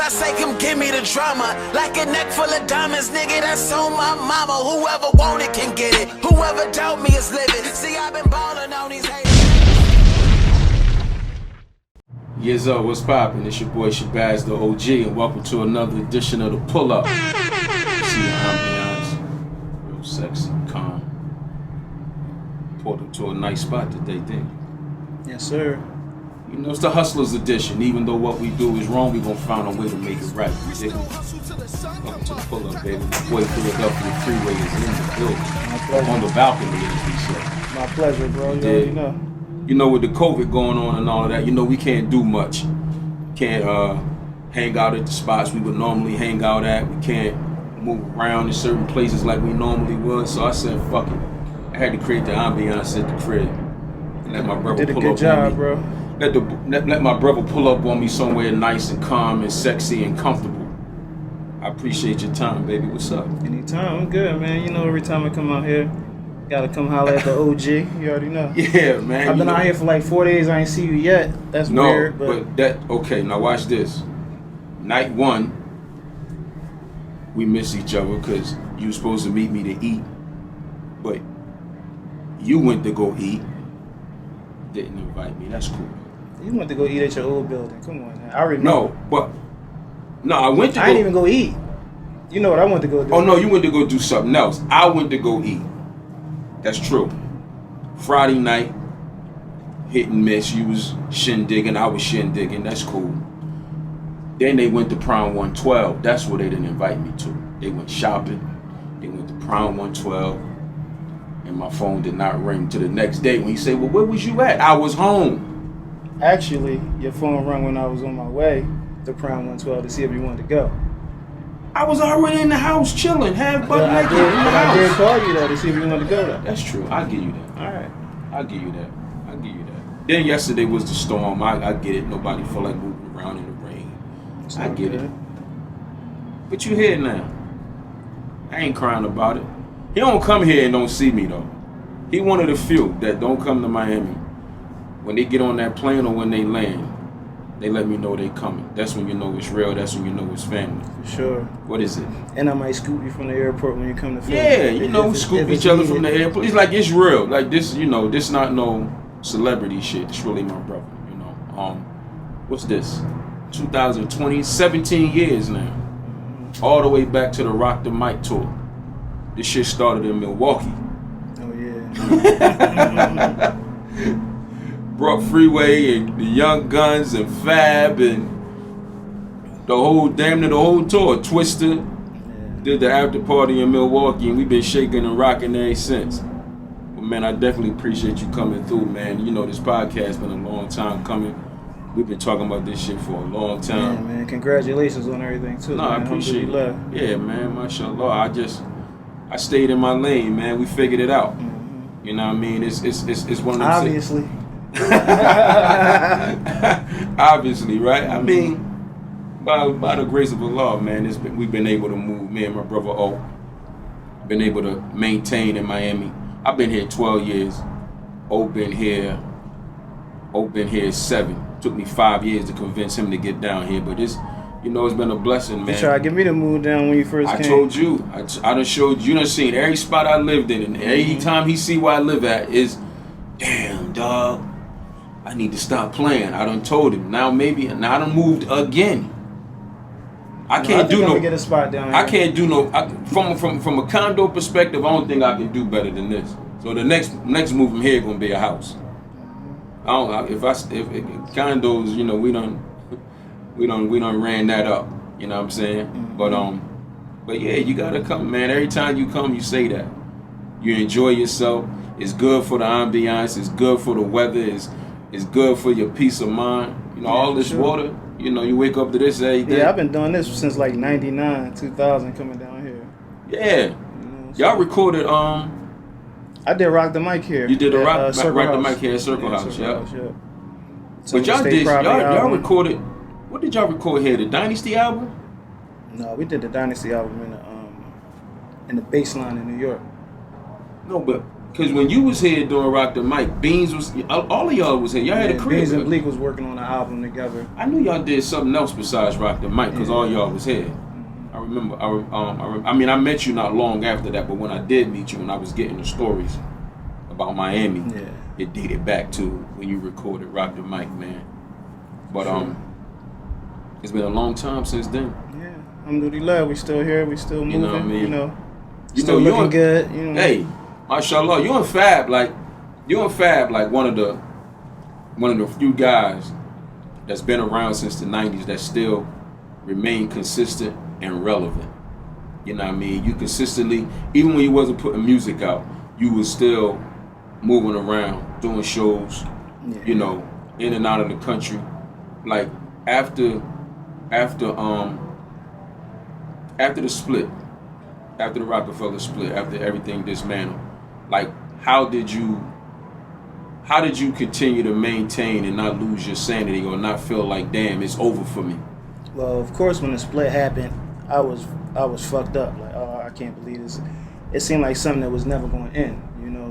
I say come give me the drama. Like a neck full of diamonds, nigga, that's on my mama. Whoever want it can get it. Whoever doubt me is living. See, I've been ballin' on these haters. Yes, what's poppin'? It's your boy Shabazz the OG, and welcome to another edition of the Pull Up. You see the ambiance, real sexy, calm. Pulled up to a nice spot today, didn't you? Yes, sir. You know, it's the Hustlers edition. Even though what we do is wrong, we gonna find a way to make it right. You dig me? Welcome to the Pull Up, baby. The boy Philadelphia Freeway is in the building. On the balcony, as we say. My pleasure, bro. You already know. You know, with the COVID going on and all of that, you know, we can't do much. Can't hang out at the spots we would normally hang out at. We can't move around in certain places like we normally would. So I said, fuck it. I had to create the ambiance at the crib. And let my brother Did a pull good up job, on me. bro. Let my brother pull up on me somewhere nice and calm and sexy and comfortable. I appreciate your time, baby. What's up? Anytime. I'm good, man. You know, every time I come out here, gotta come holler at the OG. You already know. Yeah, man. I've been out here for like 4 days. I ain't see you yet. That's weird. But that, okay, now watch this. Night one, we miss each other because you were supposed to meet me to eat. But you went to go eat. Didn't invite me. That's cool. You went to go eat at your old building. Come on, man. I remember. I went to I didn't even go eat. You know what I went to go do. Oh, no, you went to go do something else. I went to go eat. That's true. Friday night, hit and miss. You was shindigging. I was shindigging. That's cool. Then they went to Prime 112. That's where they didn't invite me to. They went shopping. They went to Prime 112. And my phone did not ring to the next day when he said, well, where was you at? I was home. Actually, your phone rang when I was on my way to Prime 112 to see if you wanted to go. I was already in the house chilling, half butt naked in the house. I did call you though to see if you wanted to go though. That's true. I'll give you that. All right. I'll give you that. Then yesterday was the storm. I get it. Nobody felt like moving around in the rain. I get it. But you here now. I ain't crying about it. He don't come here and don't see me though. He one of the few that don't come to Miami. When they get on that plane or when they land, they let me know they coming. That's when you know it's real. That's when you know it's family. For sure. What is it? And I might scoop you from the airport when you come to Philly. Yeah, you know, scoop each other from the airport. It's like it's real. Like this, you know, this not no celebrity shit. It's really my brother, you know. What's this? 2020, 17 years now. All the way back to the Rock the Mic tour. This shit started in Milwaukee. Oh yeah. Brought Freeway and the Young Guns and Fab and the whole tour. Twister did the after party in Milwaukee, and we've been shaking and rocking ever since. But man, I definitely appreciate you coming through, man. You know, this podcast been a long time coming. We've been talking about this shit for a long time. Yeah, man. Congratulations on everything too. No, I appreciate it. Yeah, man. Mashallah. I stayed in my lane, man. We figured it out. Mm-hmm. You know what I mean? It's one of them. Obviously. Obviously, right? I mean, by the grace of Allah, man, we've been able to move. Me and my brother O, been able to maintain in Miami. I've been here 12 years. O been here 7. Took me 5 years to convince him to get down here, but it's been a blessing, man. You tried to get me to move down when you first came. I told you. I done showed you. Done seen every spot I lived in, and every time he see where I live at is, damn, dog, I need to stop playing. I done told him. Now I done moved again. I can't get a spot down here. I can't do no. From a condo perspective, I don't think I can do better than this. So the next move from here gonna be a house. I don't. If condos, you know, we done ran that up. You know what I'm saying? Mm-hmm. But yeah, you gotta come, man. Every time you come, you say that. You enjoy yourself. It's good for the ambiance. It's good for the weather. It's good for your peace of mind. You know, all this water. You know, you wake up to this every day. Yeah, I've been doing this since like 99, 2000, coming down here. Yeah. You know, y'all recorded. I I did Rock the Mic here. You did the at, rock Circle the House. mic here at Circle House, yeah. Some But y'all State did Property y'all album. recorded. What did y'all record here? The Dynasty album? No, we did the Dynasty album in the Baseline in New York. No, but because when you was here doing Rock the Mic, Beans was all of y'all was here. Y'all had a crib. Beans and Bleak was working on the album together. I knew y'all did something else besides Rock the Mic because all y'all was here. I remember. I mean, I met you not long after that, but when I did meet you, and I was getting the stories about Miami, it dated back to when you recorded Rock the Mic, man. But it's been a long time since then. Yeah, alhamdulillah, we still here, we still moving. You know what I mean? Still looking good. Hey, mashallah, you and Fab like one of the few guys that's been around since the '90s that still remain consistent and relevant. You know what I mean? You consistently, even when you wasn't putting music out, you was still moving around, doing shows, you know, in and out of the country. Like after the split, after the Rockefeller split, after everything dismantled, like how did you continue to maintain and not lose your sanity or not feel like, damn, it's over for me? Well, of course, when the split happened, I was fucked up. Like, oh, I can't believe this. It seemed like something that was never going to end,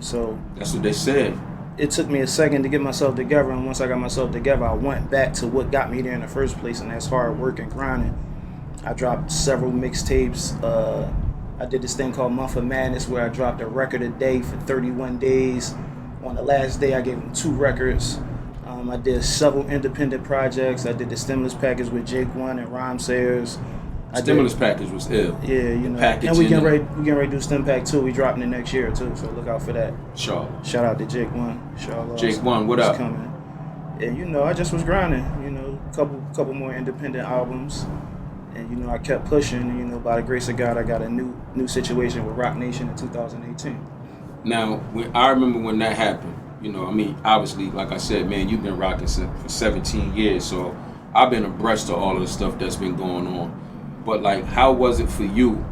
so. That's what they said. It took me a second to get myself together, and once I got myself together, I went back to what got me there in the first place, and that's hard work and grinding. I dropped several mixtapes. I did this thing called Month of Madness where I dropped a record a day for 31 days. On the last day, I gave them 2 records. I did several independent projects. I did the stimulus package with Jake One and Rhyme Sayers. Stimulus package was ill. Yeah, and we getting ready to do Stim Pack 2. We dropping it next year too, so look out for that. Sure. Shout out to Jake One. Inshallah. Jake One, what up? Coming. And I just was grinding. Couple more independent albums, and I kept pushing. By the grace of God, I got a new situation with Rock Nation in 2018. Now, I remember when that happened. Obviously, like I said, man, you've been rocking for 17 years, so I've been abreast of all of the stuff that's been going on. But like, how was it for you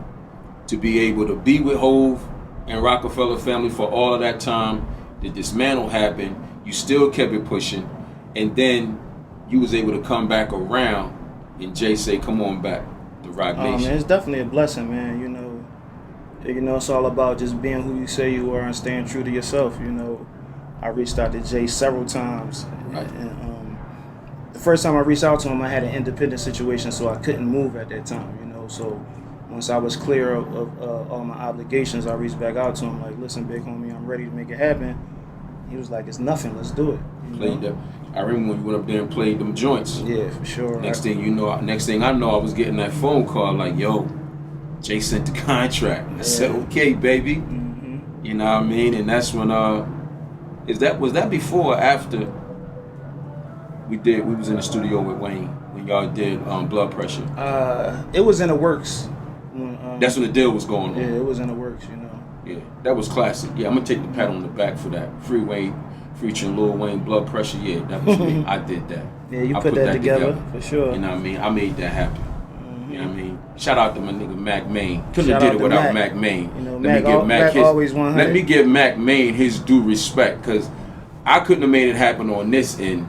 to be able to be with Hove and Rockefeller family for all of that time? The dismantle happened, you still kept it pushing, and then you was able to come back around and Jay say, come on back to Rock Nation. Man, it's definitely a blessing, man. It's all about just being who you say you are and staying true to yourself. I reached out to Jay several times. Right. And the first time I reached out to him, I had an independent situation, so I couldn't move at that time, So once I was clear of all my obligations, I reached back out to him like, listen, big homie, I'm ready to make it happen. He was like, it's nothing, let's do it. Played them. I remember when you went up there and played them joints. Yeah, for sure. Next thing I know, I was getting that phone call like, yo, Jay sent the contract. I said, okay, baby. Mm-hmm. You know what I mean? And that's when was that before or after we was in the studio with Wayne when y'all did Blood Pressure? It was in the works. That's when the deal was going on. Yeah, it was in the works, Yeah, that was classic. Yeah, I'm gonna take the pat on the back for that. Freeway featuring Lil Wayne, Blood Pressure. Yeah, that was me. I did that. Yeah, you put that together for sure. You know what I mean? I made that happen. Mm-hmm. You know what I mean? Shout out to my nigga Mac Main. Couldn't Shout have did out it to without Mac. Mac Main. Mac always 100. Let me give Mac Main his due respect, because I couldn't have made it happen on this end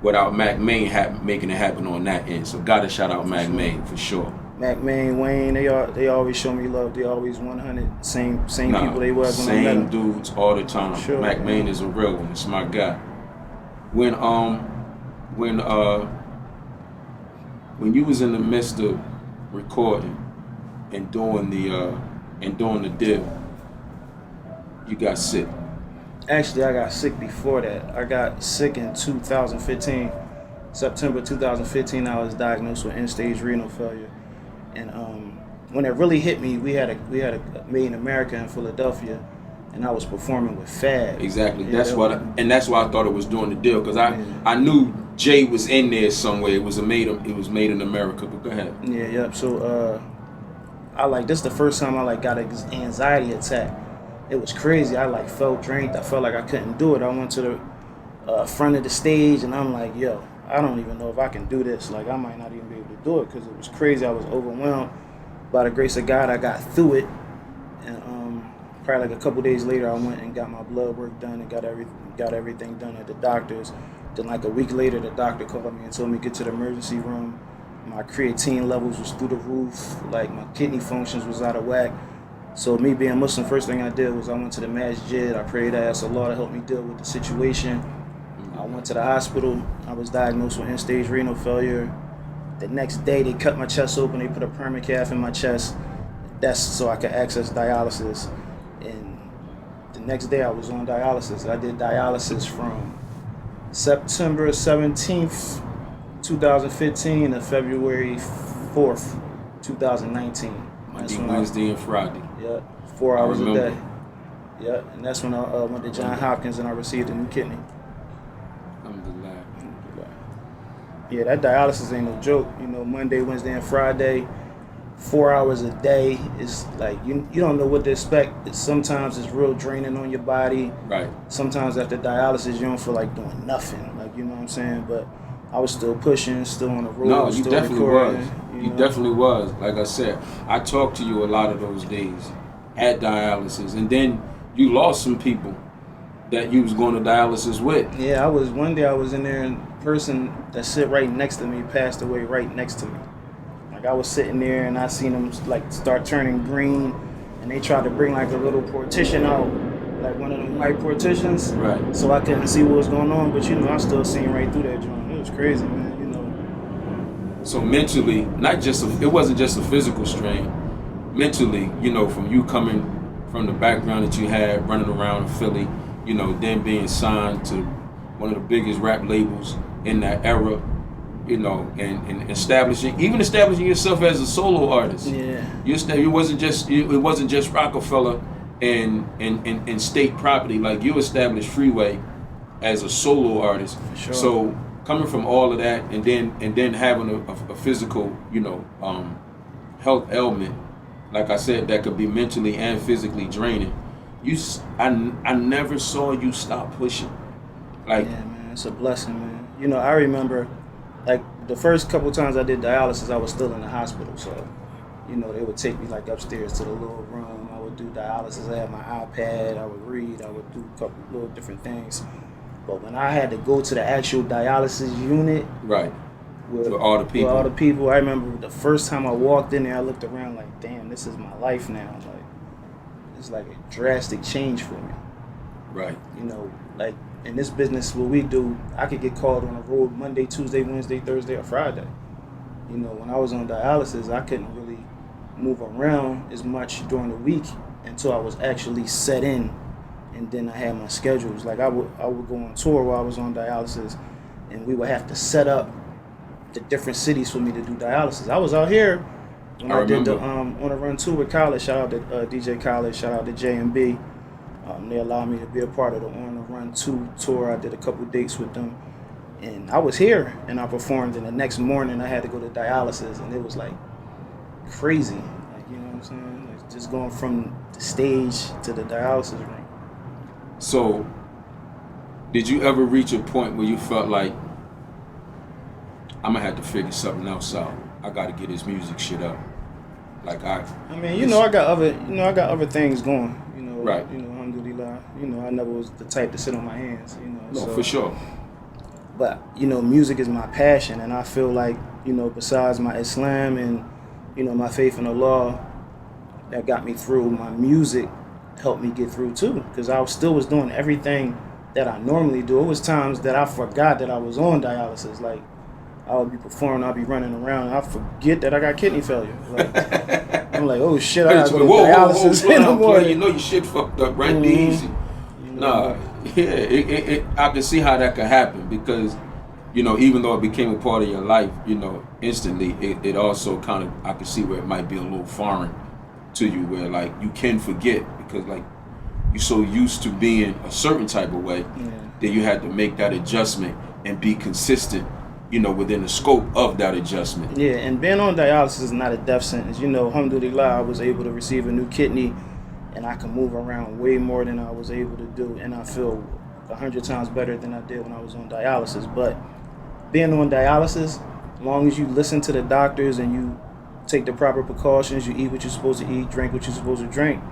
without Mac Main making it happen on that end. So gotta shout out Mac Main for sure. Mac Main, Wayne, they always show me love. They always 100. Same people they was when I met Same them. dudes all the time. Sure. Mac Main is a real one. It's my guy. When you was in the midst of recording and doing the deal, you got sick. Actually, I got sick before that. I got sick in 2015. September 2015, I was diagnosed with end-stage renal failure. And when it really hit me, we had a Made in America in Philadelphia, and I was performing with Fab. Exactly. That's why I thought it was doing the deal, because I knew Jay was in there somewhere. It was made in America. But go ahead. Yeah, yep. So this is the first time I got an anxiety attack. It was crazy. I felt drained. I felt like I couldn't do it. I went to the front of the stage, and I'm like, yo, I don't even know if I can do this. I might not even be able to do it, because it was crazy. I was overwhelmed. By the grace of God, I got through it. And probably like a couple days later, I went and got my blood work done and got everything done at the doctor's. Then like a week later, the doctor called me and told me to get to the emergency room. My creatine levels was through the roof. Like my kidney functions was out of whack. So me being Muslim, first thing I did was I went to the masjid. I prayed, I asked Allah to help me deal with the situation. I went to the hospital. I was diagnosed with end-stage renal failure. The next day, they cut my chest open. They put a permacath in my chest. That's so I could access dialysis. And the next day, I was on dialysis. I did dialysis from September 17th, 2015 to February 4th, 2019. Monday, Wednesday, and Friday. Yeah, 4 hours a day. Yeah, and that's when I went to Johns Hopkins and I received a new kidney. Alhamdulillah. Yeah, that dialysis ain't no joke. You know, Monday, Wednesday, and Friday, 4 hours a day is like you don't know what to expect. Sometimes it's real draining on your body. Right. Sometimes after dialysis, you don't feel like doing nothing. Like, you know what I'm saying? But I was still pushing, still on the road. No, you still definitely recording, was. You You know? definitely was. Like I said, I talked to you a lot of those days at dialysis, and then you lost some people that you was going to dialysis with. Yeah, one day I was in there and the person that sit right next to me passed away right next to me. Like I was sitting there and I seen them like start turning green and they tried to bring like a little partition out, like one of them white partitions. Right. So I couldn't see what was going on, but you know, I still seen right through that joint. It was crazy, man, you know. So mentally, it wasn't just a physical strain. Mentally, you know, from you coming from the background that you had, running around in Philly, you know, then being signed to one of the biggest rap labels in that era, you know, and establishing yourself as a solo artist. Yeah. It wasn't just Rockefeller and state property. Like, you established Freeway as a solo artist. Sure. So coming from all of that, and then having a physical, you know, health ailment, like I said, that could be mentally and physically draining. I never saw you stop pushing. Like, yeah, man, it's a blessing, man. You know, I remember, like, the first couple times I did dialysis, I was still in the hospital. So, you know, they would take me, like, upstairs to the little room. I would do dialysis. I had my iPad. I would read. I would do a couple little different things. But when I had to go to the actual dialysis unit, right, with all the people, I remember the first time I walked in there, I looked around like, damn, this is my life now. Like, it's like a drastic change for me. Right. You know, like in this business, what we do, I could get called on the road Monday, Tuesday, Wednesday, Thursday, or Friday. You know, when I was on dialysis, I couldn't really move around as much during the week until I was actually set in, and then I had my schedules. Like I would go on tour while I was on dialysis, and we would have to set up the different cities for me to do dialysis. I was out here when I did the on a run tour with Khaled. Shout out to DJ Khaled. Shout out to J&B. They allowed me to be a part of the On the Run 2 tour. I did a couple dates with them. And I was here and I performed, and the next morning I had to go to dialysis, and it was like crazy. Like, you know what I'm saying? Like, just going from the stage to the dialysis room. So, did you ever reach a point where you felt like, I'm gonna have to figure something else out? I gotta get this music shit up. Like I got other things going. You know, right. You know, alhamdulillah. You know, I never was the type to sit on my hands. You know, no, so, for sure. But you know, music is my passion, and I feel like, you know, besides my Islam and, you know, my faith in Allah, that got me through, my music helped me get through too, because I still was doing everything that I normally do. It was times that I forgot that I was on dialysis. Like, I would be performing, I'd be running around, and I forget that I got kidney failure. Like, I'm like, oh shit, I gotta go to dialysis in the morning. You know your shit fucked up, right? Be easy. Nah, yeah, I can see how that could happen, because, you know, even though it became a part of your life, you know, instantly, it also kind of, I can see where it might be a little foreign to you, where like you can forget, because like you're so used to being a certain type of way that you had to make that adjustment and be consistent, you know, within the scope of that adjustment. Yeah, and being on dialysis is not a death sentence. You know, alhamdulillah, I was able to receive a new kidney, and I can move around way more than I was able to do, and I feel 100 times better than I did when I was on dialysis. But being on dialysis, as long as you listen to the doctors and you take the proper precautions, you eat what you're supposed to eat, drink what you're supposed to drink,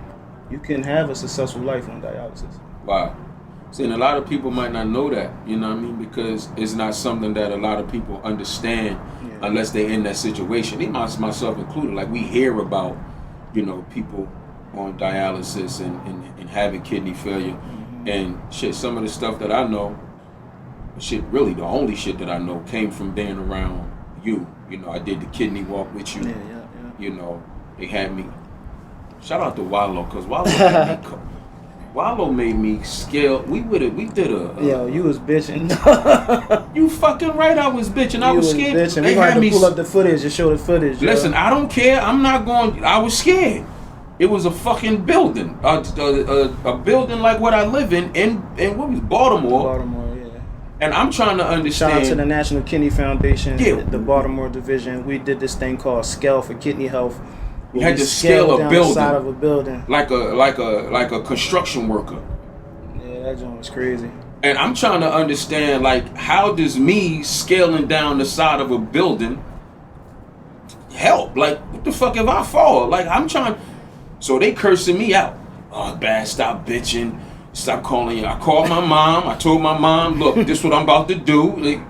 You can have a successful life on dialysis. Wow. See, and a lot of people might not know that, you know what I mean? Because it's not something that a lot of people understand unless they're in that situation. Even myself included. Like, we hear about, you know, people on dialysis and having kidney failure. And shit, some of the stuff that I know, shit, really the only shit that I know came from being around you. You know, I did the kidney walk with you. Yeah. You know, they had me. Shout out to Wallow, because Wallow made me scale. We did a. Yo, you was bitching. You fucking right, I was bitching. I was scared. Bitching. They We had had me to pull up the footage and show the footage. Listen, I don't care. I'm not going. I was scared. It was a fucking building, a building like what I live in what was Baltimore. Baltimore, yeah. And I'm trying to understand. Shout out to the National Kidney Foundation, Yeah. the Baltimore division. We did this thing called Scale for Kidney Health. You had to scale a down building. the side of a building. Like a construction worker. Yeah, that joint was crazy. And I'm trying to understand, like, how does me scaling down the side of a building help? Like, what the fuck if I fall? Like, I'm trying. So they cursing me out. Oh, bad, stop bitching. Stop calling you. I called my mom. I told my mom, look, this is what I'm about to do. Like,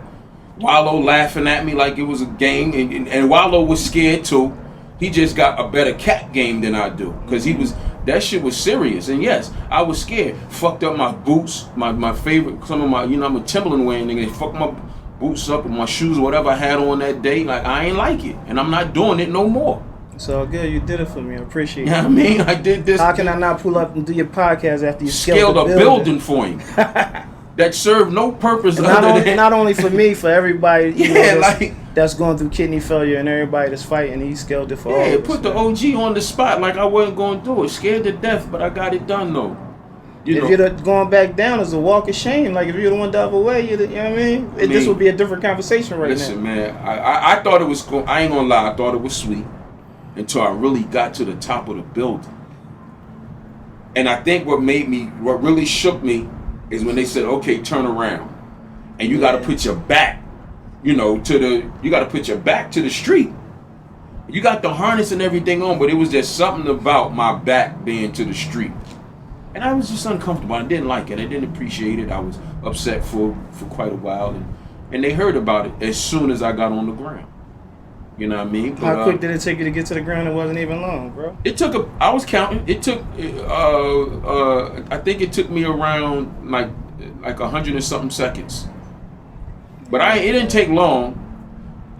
Wallow laughing at me like it was a game. And Wallow was scared too. He just got a better cap game than I do. Because that shit was serious. And yes, I was scared. Fucked up my boots, my favorite, some of my, you know, I'm a Timberland wearing nigga. They fucked my boots up and my shoes, whatever I had on that day. Like, I ain't like it. And I'm not doing it no more. It's all good. You did it for me. I appreciate it. You know what I mean? I did this. How can I not pull up and do your podcast after you scaled scaled a building for him that served no purpose not only for me, for everybody that's going through kidney failure and everybody that's fighting. He scaled it for all of us. Put the OG on the spot like I wasn't going to do it. Scared to death, but I got it done though. If you're going back down, it's a walk of shame. Like, if you're the one the other way, you know what I mean? This would be a different conversation right now. Listen, man, I thought it was I ain't gonna lie, I thought it was sweet until I really got to the top of the building. And I think what really shook me is when they said, okay, turn around. And you gotta put your back, you gotta put your back to the street. You got the harness and everything on, but it was just something about my back being to the street. And I was just uncomfortable. I didn't like it. I didn't appreciate it. I was upset for quite a while. And they heard about it as soon as I got on the ground. You know what I mean? But, how quick did it take you to get to the ground? It wasn't even long, bro. It took I was counting. It took, I think it took me around like 100 and something seconds. But it didn't take long.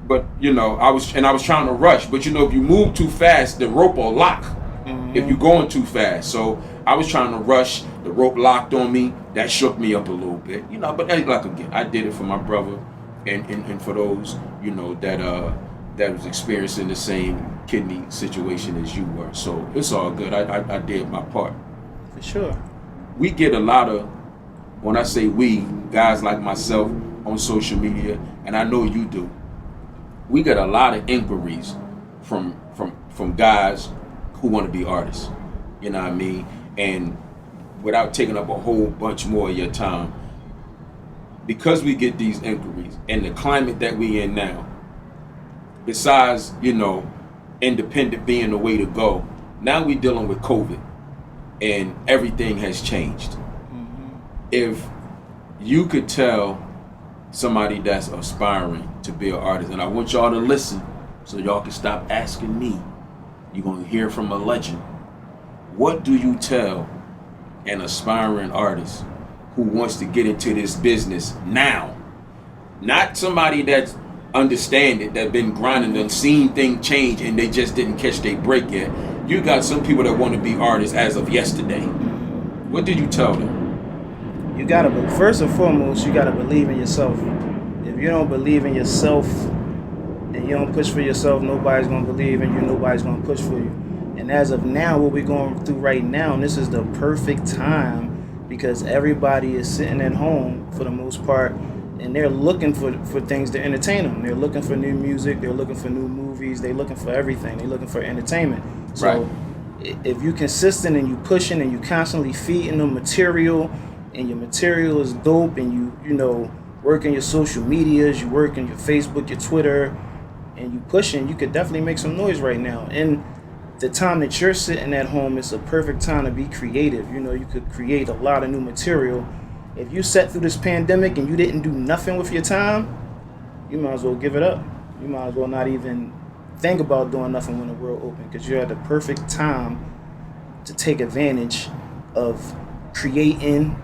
But, I was trying to rush. But, if you move too fast, the rope will lock if you're going too fast. So I was trying to rush. The rope locked on me. That shook me up a little bit. But like again, I did it for my brother and for those, that was experiencing the same kidney situation as you were. So it's all good. I did my part. For sure. We get a lot of, when I say we, guys like myself on social media, and I know you do, we get a lot of inquiries from guys who want to be artists. You know what I mean? And without taking up a whole bunch more of your time, because we get these inquiries and the climate that we in now, besides, independent being the way to go, now we dealing with COVID and everything has changed. Mm-hmm. If you could tell somebody that's aspiring to be an artist, and I want y'all to listen so y'all can stop asking me, you're going to hear from a legend. What do you tell an aspiring artist who wants to get into this business now? Not somebody that's understand it, that been grinding and seen things change and they just didn't catch their break yet. You got some people that want to be artists as of yesterday. What did you tell them? You gotta, first and foremost, you gotta believe in yourself. If you don't believe in yourself and you don't push for yourself, nobody's gonna believe in you, nobody's gonna push for you. And as of now, what we're going through right now, and this is the perfect time because everybody is sitting at home for the most part, and they're looking for things to entertain them. They're looking for new music. They're looking for new movies. They're looking for everything. They're looking for entertainment. So if you're consistent and you pushing and you constantly feeding them material, and your material is dope, and you work in your social medias, you work in your Facebook, your Twitter, and you pushing, you could definitely make some noise right now. And the time that you're sitting at home is a perfect time to be creative. You know, you could create a lot of new material. If you sat through this pandemic and you didn't do nothing with your time, you might as well give it up. You might as well not even think about doing nothing when the world open, because you're at the perfect time to take advantage of creating,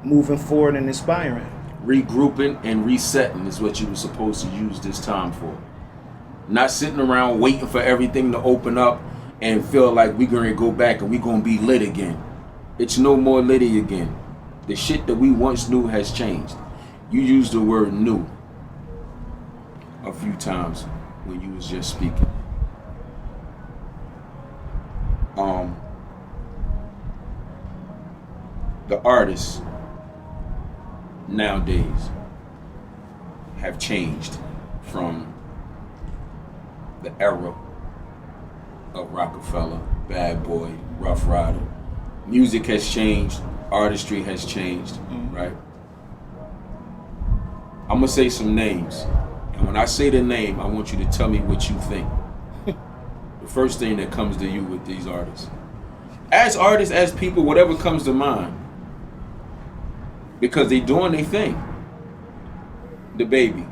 moving forward, and inspiring. Regrouping and resetting is what you were supposed to use this time for. Not sitting around waiting for everything to open up and feel like we're going to go back and we're going to be lit again. It's no more litty again. The shit that we once knew has changed. You used the word new a few times when you was just speaking. The artists nowadays have changed from the era of Rockefeller, Bad Boy, Rough Rider. Music has changed, artistry has changed, right? I'm gonna say some names, and when I say the name, I want you to tell me what you think. The first thing that comes to you with these artists, as people, whatever comes to mind, because they doing their thing. The Baby.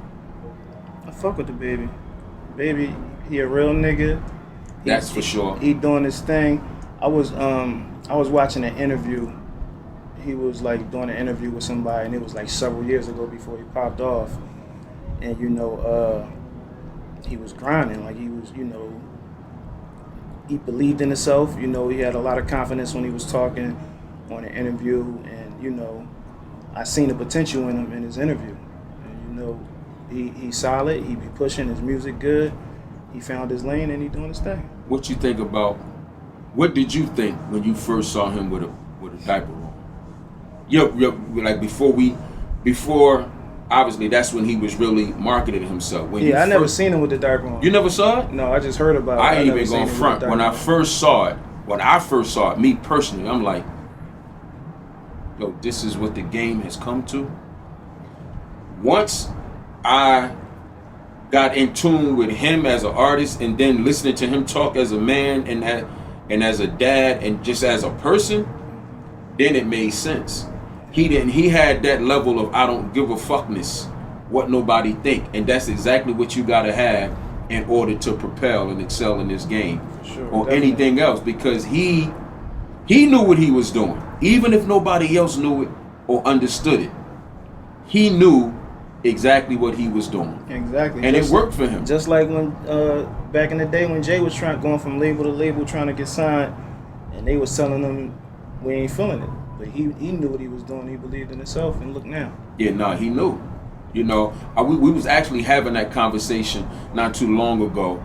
I fuck with the Baby. Baby, he a real nigga. That's for sure. He doing his thing. I was watching an interview. He was like doing an interview with somebody, and it was like several years ago before he popped off. And you know, he was grinding. Like he was, you know, he believed in himself. You know, he had a lot of confidence when he was talking on an interview, and you know, I seen the potential in him in his interview. And you know, he's solid. He be pushing his music good. He found his lane and he doing his thing. What did you think when you first saw him with a diaper on? Like before obviously that's when he was really marketing himself. I never seen him with the diaper on. You never saw it? No, I just heard about it. I ain't even gonna front. When I first saw it, me personally, I'm like, yo, this is what the game has come to. Once I got in tune with him as an artist, and then listening to him talk as a man and as a dad and just as a person, then it made sense. He had that level of I don't give a fuckness what nobody think, and that's exactly what you gotta have in order to propel and excel in this game, sure, or definitely. anything else, because he knew what he was doing, even if nobody else knew it or understood it. He knew exactly what he was doing. Exactly. And it worked for him. Just like when back in the day when Jay was going from label to label trying to get signed, and they was telling him we ain't feeling it. But he knew what he was doing. He believed in himself, and look now. Yeah, no, he knew. You know, we was actually having that conversation not too long ago.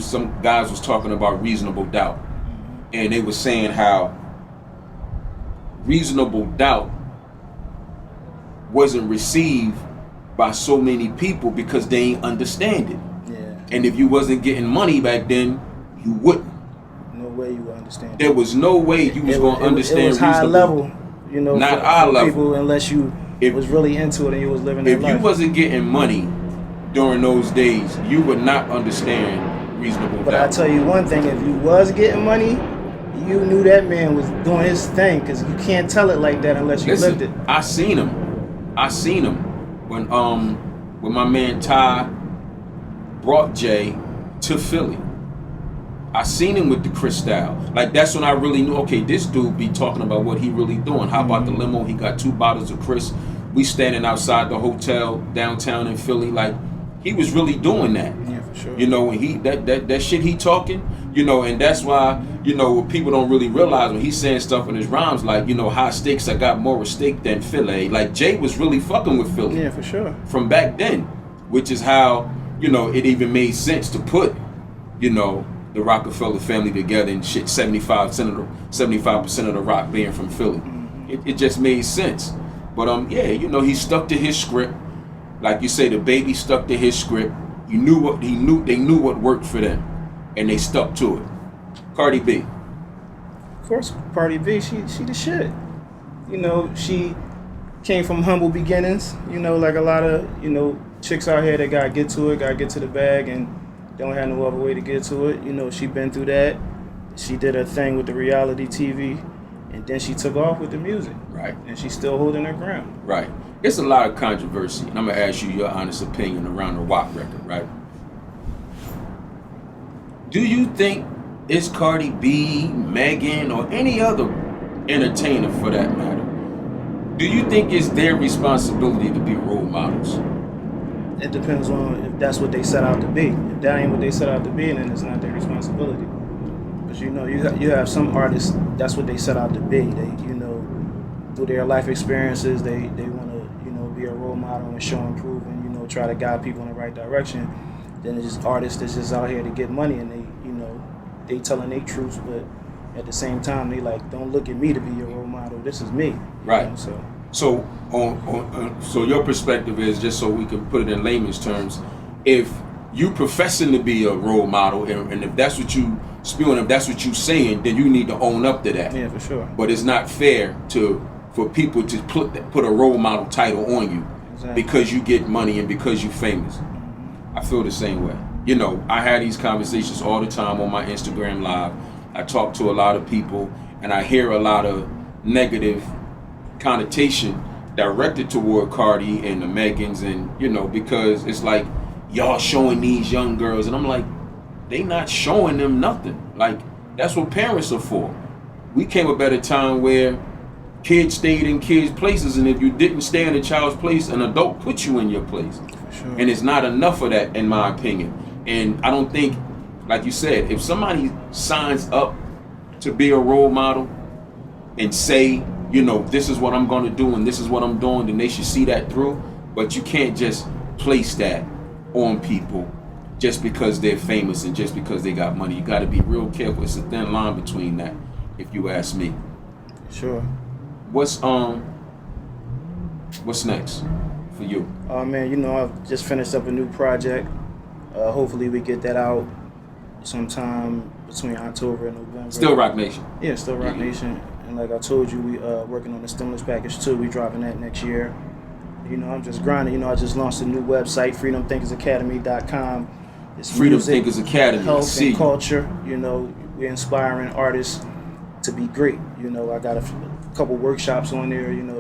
Some guys was talking about Reasonable Doubt, and they were saying how Reasonable Doubt wasn't received by so many people because they ain't understand it. Yeah. And if you wasn't getting money back then, you wouldn't. No way you would understand. There was no way you was going to understand. It was high level, you know, not for our level. people, unless you was really into it and you was living that life. If you wasn't getting money during those days, you would not understand Reasonable Doubt. But I tell you one thing: if you was getting money, you knew that man was doing his thing, because you can't tell it like that unless you lived it. I seen him when my man Ty brought Jay to Philly. I seen him with the Cristal. Like, that's when I really knew, okay, this dude be talking about what he really doing. How about the limo? He got 2 bottles of Chris. We standing outside the hotel downtown in Philly. Like, he was really doing that. Yeah, for sure. You know, when he that shit he talking, you know, and that's why, you know, what people don't really realize when he's saying stuff in his rhymes, like, you know, high stakes, I got more at stake than Philly. Like, Jay was really fucking with Philly. Yeah, for sure. From back then, which is how, you know, it even made sense to put, you know, the Rockefeller family together and shit, 75% of the rock being from Philly. It just made sense. But yeah, you know, he stuck to his script. Like you say, the Baby stuck to his script. They knew what worked for them, and they stuck to it. Cardi B. Of course, Cardi B, she the shit. You know, she came from humble beginnings. You know, like a lot of, you know, chicks out here that gotta get to it, gotta get to the bag, and don't have no other way to get to it. You know, she been through that. She did her thing with the reality TV, and then she took off with the music. Right. And she's still holding her ground. Right. It's a lot of controversy, and I'm gonna ask you your honest opinion around the WAP record, right? Do you think it's Cardi B, Megan, or any other entertainer for that matter? Do you think it's their responsibility to be role models? It depends on if that's what they set out to be. If that ain't what they set out to be, then it's not their responsibility. But you know, you have some artists, that's what they set out to be. They, you know, through their life experiences, they want to, you know, be a role model and show and prove and, you know, try to guide people in the right direction. Then it's just artists that's just out here to get money, and they, you know, they telling their truths, but at the same time, they like, don't look at me to be your role model. This is me. Right. You know, So so your perspective is, just so we can put it in layman's terms, if you professing to be a role model, and if that's what you spewing, if that's what you saying, then you need to own up to that. Yeah, for sure. But it's not fair for people to put a role model title on you. Exactly. Because you get money and because you famous. I feel the same way. You know, I had these conversations all the time on my Instagram Live. I talk to a lot of people, and I hear a lot of negative connotation directed toward Cardi and the Megans, and, you know, because it's like, y'all showing these young girls, and I'm like, they not showing them nothing. Like, that's what parents are for. We came up at a time where kids stayed in kids' places, and if you didn't stay in a child's place, an adult put you in your place. Sure. And it's not enough of that, in my opinion. And I don't think, like you said, if somebody signs up to be a role model and say, you know, this is what I'm going to do and this is what I'm doing, then they should see that through. But you can't just place that on people just because they're famous and just because they got money. You got to be real careful. It's a thin line between that, if you ask me. Sure. What's next for you? Oh man, you know, I've just finished up a new project. Hopefully we get that out sometime between October and November. Still Rock Nation. Yeah, still Rock Nation. And like I told you, we working on the stimulus package too. We dropping that next year. You know, I'm just grinding. You know, I just launched a new website, freedomthinkersacademy.com. It's Freedom music, Thinkers Academy. health, and culture. You know, we're inspiring artists to be great. You know, I got a couple workshops on there, you know,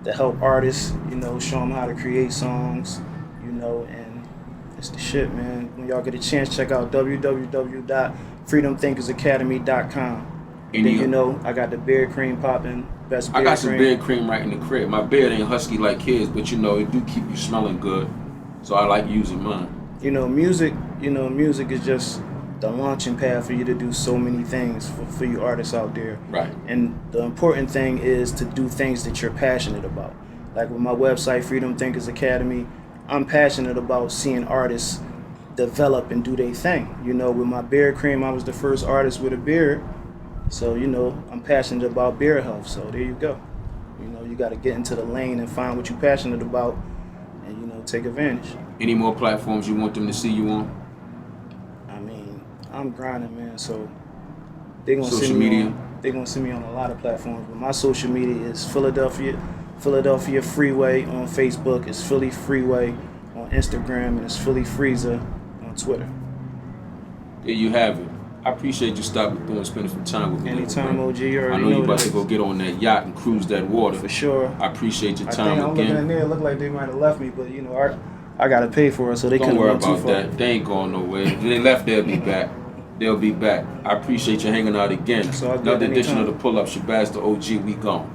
that help artists, you know, show them how to create songs, you know, and it's the shit, man. When y'all get a chance, check out www.freedomthinkersacademy.com. And then, you know, I got the beard cream popping, best beard cream. I got some beard cream right in the crib. My beard ain't husky like his, but, you know, it do keep you smelling good. So I like using mine. You know, music is just the launching pad for you to do so many things for you artists out there. Right. And the important thing is to do things that you're passionate about. Like with my website, Freedom Thinkers Academy, I'm passionate about seeing artists develop and do their thing. You know, with my beard cream, I was the first artist with a beard. So, you know, I'm passionate about beard health. So there you go. You know, you got to get into the lane and find what you're passionate about and, you know, take advantage. Any more platforms you want them to see you on? I'm grinding, man, so they're gonna see me on a lot of platforms. But my social media is Philadelphia Freeway on Facebook. It's Philly Freeway on Instagram, and it's Philly Freezer on Twitter. There you have it. I appreciate you stopping through and spending some time with me. Anytime, OG. You already know. I know you about to go get on that yacht and cruise that water. For sure. I appreciate your time again. I'm looking in there. It looked like they might have left me, but you know, I gotta pay for it, so they couldn't go too far. Don't worry about that. They ain't going nowhere. If they left, they'll be back. They'll be back. I appreciate you hanging out again. Another edition of the Pull Up. Shabazz the OG. We gone.